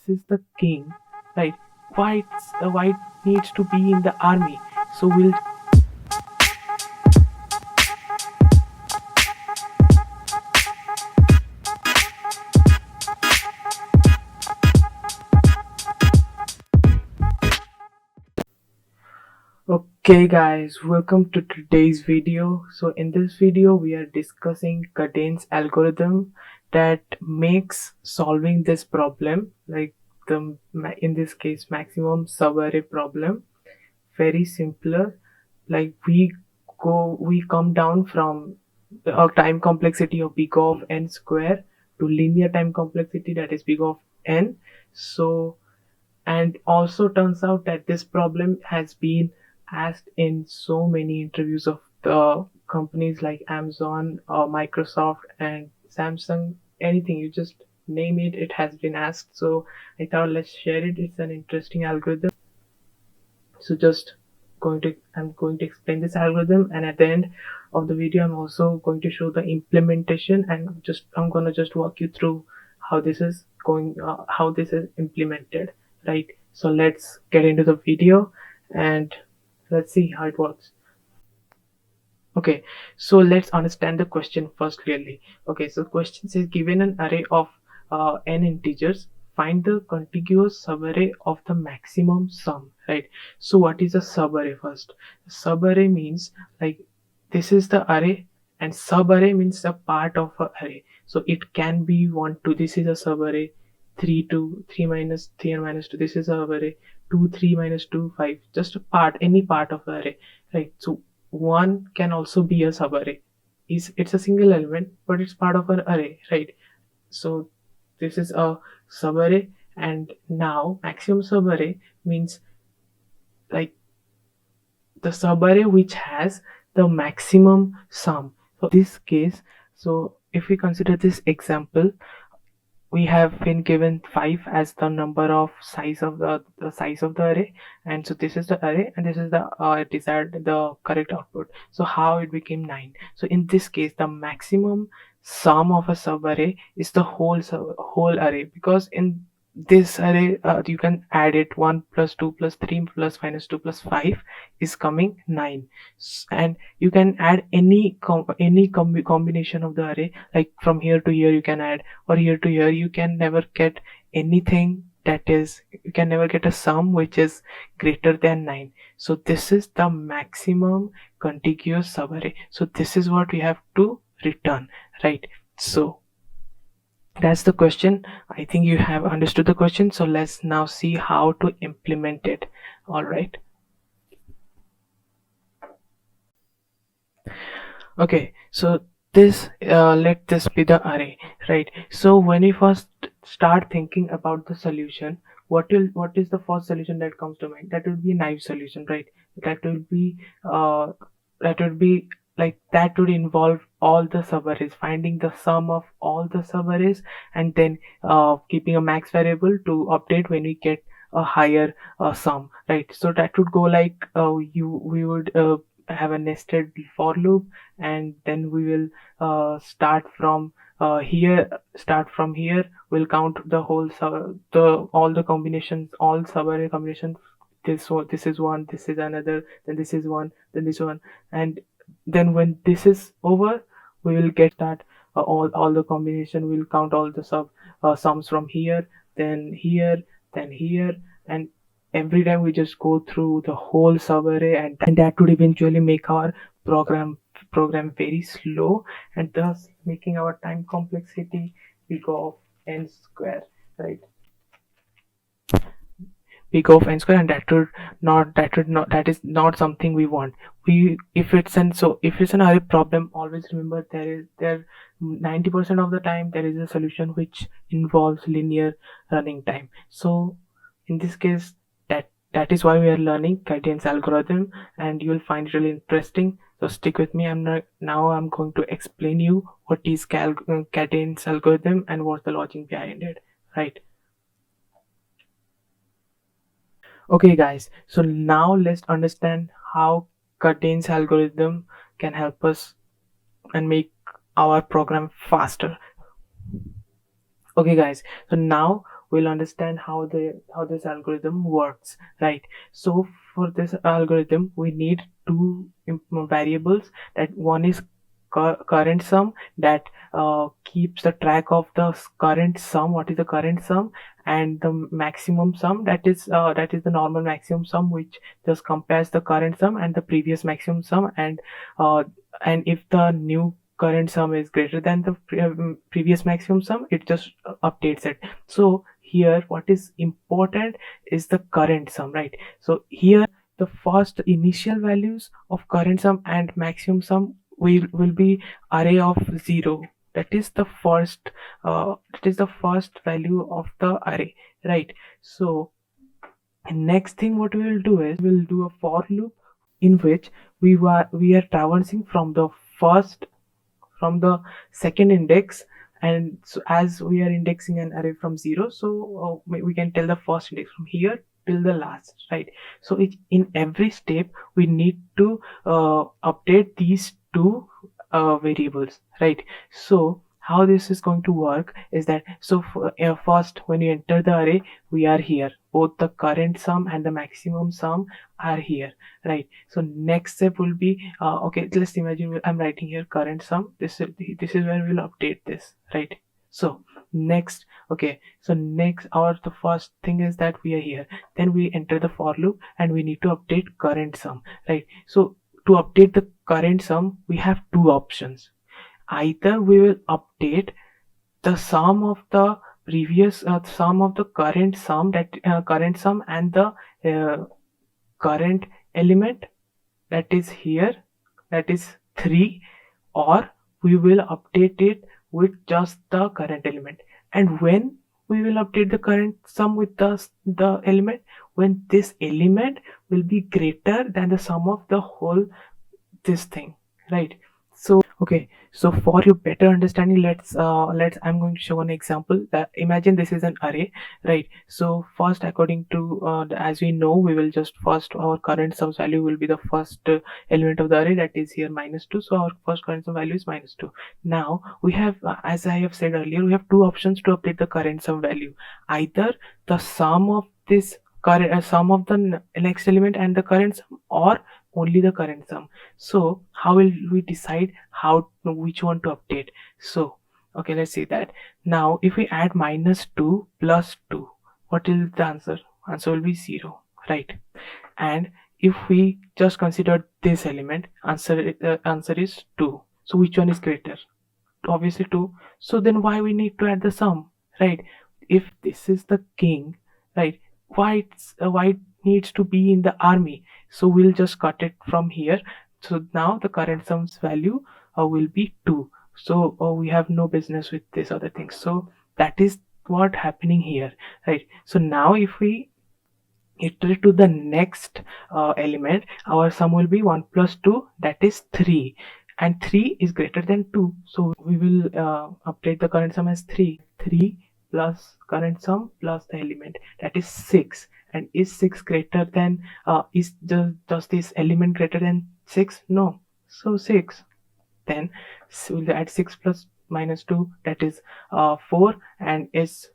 is the king, right? Why it needs to be in the army? So we'll Okay guys, welcome to today's video. So in this video we are discussing Kadane's algorithm that makes solving this problem, like in this case maximum subarray problem, very simpler. Like we come down from a time complexity of big of n square to linear time complexity, that is big of n. So, and also turns out that this problem has been asked in so many interviews of the companies like Amazon or Microsoft and Samsung. Anything you just name it, it has been asked. So I thought let's share it. It's an interesting algorithm. So just I'm going to explain this algorithm, and at the end of the video I'm also going to show the implementation, and I'm gonna just walk you through how this is how this is implemented, right? So let's get into the video and let's see how it works. Okay, so let's understand the question first clearly. Okay, so question says given an array of n integers, find the contiguous subarray of the maximum sum, right? So what is a subarray first? Subarray means like this is the array, and subarray means a part of a array. So it can be 1 2, this is a subarray, 3 2, 3 minus 3 and minus 2, this is a subarray, 2 3 minus 2 5, just a part, any part of the array, right? So one can also be a subarray. It's a single element but it's part of an array, right? So this is a subarray, and now maximum subarray means like the subarray which has the maximum sum. So in this case, so if we consider this example, we have been given 5 as the number of size of the size of the array, and so this is the array and this is the desired the correct output. So how it became 9? So in this case the maximum sum of a subarray is the whole array, because in this array you can add it 1 plus 2 plus 3 plus minus 2 plus 5 is coming 9. And you can add any combination of the array, like from here to here you can add, or here to here. You can never get anything that is, you can never get a sum which is greater than 9. So this is the maximum contiguous subarray. So this is what we have to return, right? So that's the question. I think you have understood the question, so let's now see how to implement it. All right. Okay, so this let this be the array, right? So when we first start thinking about the solution, what is the first solution that comes to mind? That would be a naive solution, right? That would be uh that would be like that would involve all the subarrays, finding the sum of all the subarrays, and then keeping a max variable to update when we get a higher sum, right? So that would go like we would have a nested for loop, and then we will start from here. We'll count the whole the all the combinations, all subarray combinations. This is one, this is another, then this is one, then this one, and then when this is over we will get that all the combination. We'll count all the sums from here, then here, then here, and every time we just go through the whole subarray, and that would eventually make our program very slow, and thus making our time complexity big of n square, right? Big of n square, and that is not something we want. We if it's an array problem, always remember there 90% of the time there is a solution which involves linear running time. So in this case, that is why we are learning Kadane's algorithm, and you will find it really interesting. So stick with me. I'm going to explain you what is Kadane's algorithm and what's the logic behind it, right? Okay guys, so now let's understand how Kadane's algorithm can help us and make our program faster. Okay guys, so now we'll understand how this algorithm works, right? So for this algorithm we need two variables, that one is current sum, that keeps the track of the current sum, what is the current sum, and the maximum sum, that is the normal maximum sum, which just compares the current sum and the previous maximum sum, uh, and if the new current sum is greater than the previous maximum sum, it just updates it. So here what is important is the current sum, right? So here the first initial values of current sum and maximum sum will be array of 0. That is the first value of the array, right? So next thing what we will do is we'll do a for loop in which we are traversing from the second index, and so as we are indexing an array from 0, so we can tell the first index from here till the last, right? So in every step we need to update these two variables, right? So how this is going to work is that, so first when you enter the array, we are here, both the current sum and the maximum sum are here, right? So next step will be okay, let's imagine I'm writing here current sum. This is where we'll update this, right? So next, okay, so next the first thing is that we are here, then we enter the for loop and we need to update current sum, right? So to update the current sum we have two options. Either we will update the sum of the previous sum of the current sum and the current element, that is here, that is 3, or we will update it with just the current element. And when we will update the current sum with the element, when this element will be greater than the sum of the whole this thing, right? So okay, so for your better understanding, let's I'm going to show an example. That imagine this is an array, right? So first, according to as we know, we will just first our current sum value will be the first element of the array, that is here -2. So our first current sum value is -2. Now we have as I have said earlier, we have two options to update the current sum value. Either the sum of this current sum of the next element and the current sum, or only the current sum. So how will we decide which one to update? So okay, let's see that. Now if we add -2 plus 2, what is the answer? Answer will be 0, right? And if we just consider this element, answer is 2. So which one is greater? Obviously 2. So then why we need to add the sum, right? If this is the king, right, why it needs to be in the army? So we'll just cut it from here. So now the current sum's value will be 2. So we have no business with this other thing. So that is what happening here, right? So now if we iterate to the next element, our sum will be 1 plus 2, that is 3, and 3 is greater than 2, so we will update the current sum as 3 plus current sum plus the element, that is 6. And is 6 greater than is does this element greater than 6? No. So 6, then we'll add 6 plus -2, that is 4. And is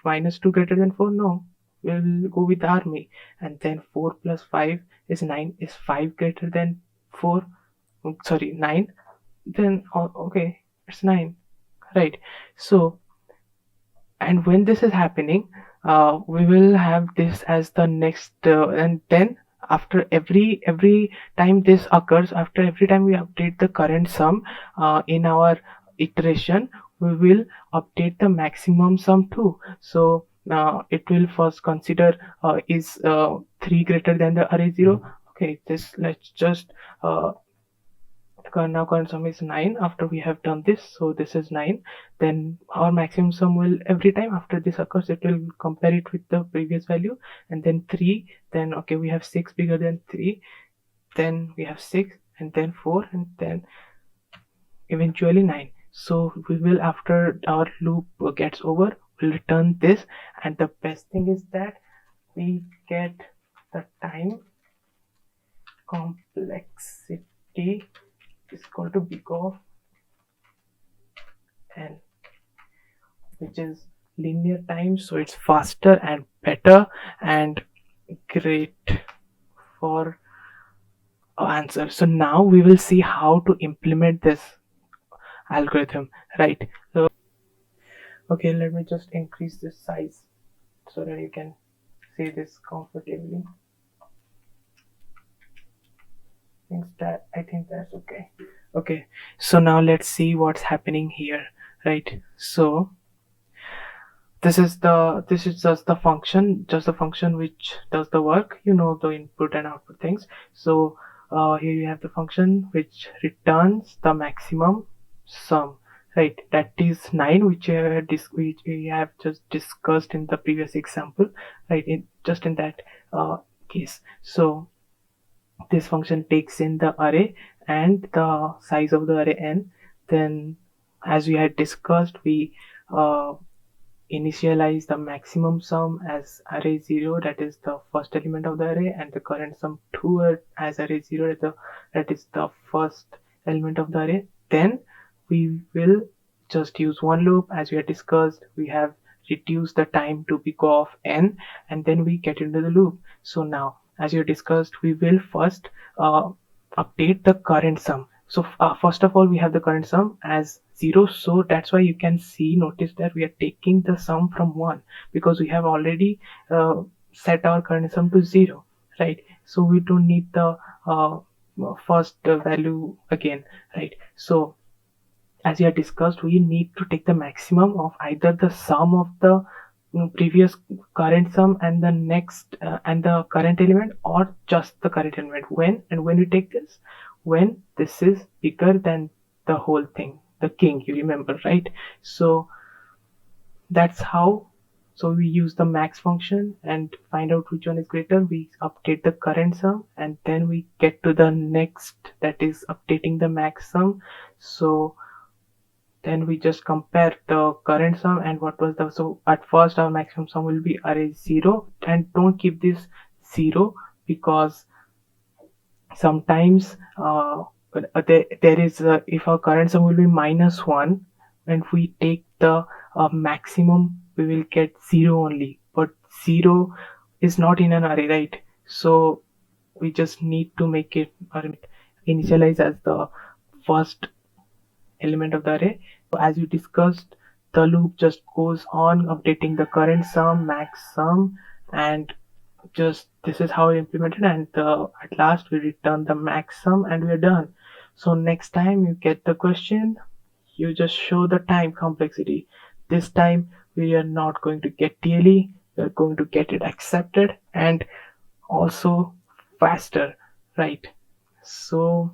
-2 greater than 4? No. We'll go with army. And then 4 plus 5 is 9. Is 5 greater than 4? Sorry, 9. Then okay, it's 9, right? So, and when this is happening, we will have this as the next and then after every time this occurs, after every time we update the current sum in our iteration, we will update the maximum sum too. So it will first consider is 3 greater than the array 0. Okay, this let's just now current sum is 9 after we have done this, so this is 9. Then our maximum sum will, every time after this occurs, it will compare it with the previous value. And then 3, then okay, we have 6 bigger than 3, then we have 6, and then 4, and then eventually 9. So we will, after our loop gets over, we'll return this. And the best thing is that we get the time complexity is equal to big of n, which is linear time, so it's faster and better and great for answer. So now we will see how to implement this algorithm, right? So okay, let me just increase this size so that you can see this comfortably. I think that's okay. Okay, so now let's see what's happening here, right? So this is just the function which does the work, you know, the input and output things. So here you have the function which returns the maximum sum, right? That is 9, which we have just discussed in the previous example, right? In that case. So this function takes in the array and the size of the array n. Then as we had discussed, we uh, initialize the maximum sum as array 0, that is the first element of the array, and the current sum 2 as array 0, that is the first element of the array. Then we will just use one loop. As we had discussed, we have reduced the time to big O of n, and then we get into the loop. So now, as you discussed, we will first update the current sum. So first of all, we have the current sum as 0, so that's why you can notice that we are taking the sum from 1, because we have already set our current sum to 0, right? So we don't need the first value again, right? So as we had discussed, we need to take the maximum of either the sum of the previous current sum and the next and the current element, or just the current element. When we take this, when this is bigger than the whole thing, the king, you remember, right? So that's how. So we use the max function and find out which one is greater. We update the current sum, and then we get to the next, that is updating the max sum. So then we just compare the current sum and what was the, so at first our maximum sum will be array 0, and don't keep this 0 because sometimes there is if our current sum will be -1, when we take the maximum we will get 0 only, but 0 is not in an array, right? So we just need to make it initialize as the first element of the array. So as you discussed, the loop just goes on updating the current sum, max sum, and just this is how we implemented, and at last we return the max sum and we're done. So next time you get the question, you just show the time complexity. This time we are not going to get daily, we are going to get it accepted and also faster, right? So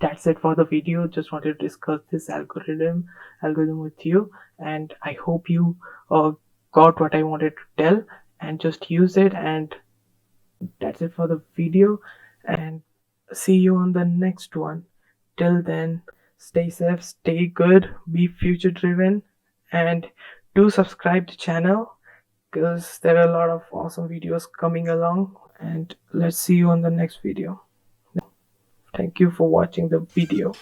that's it for the video. Just wanted to discuss this algorithm with you, and I hope you got what I wanted to tell and just use it. And that's it for the video, and see you on the next one. Till then, stay safe, stay good, be future driven, and do subscribe to channel because there are a lot of awesome videos coming along. And let's see you on the next video. Thank you for watching the video.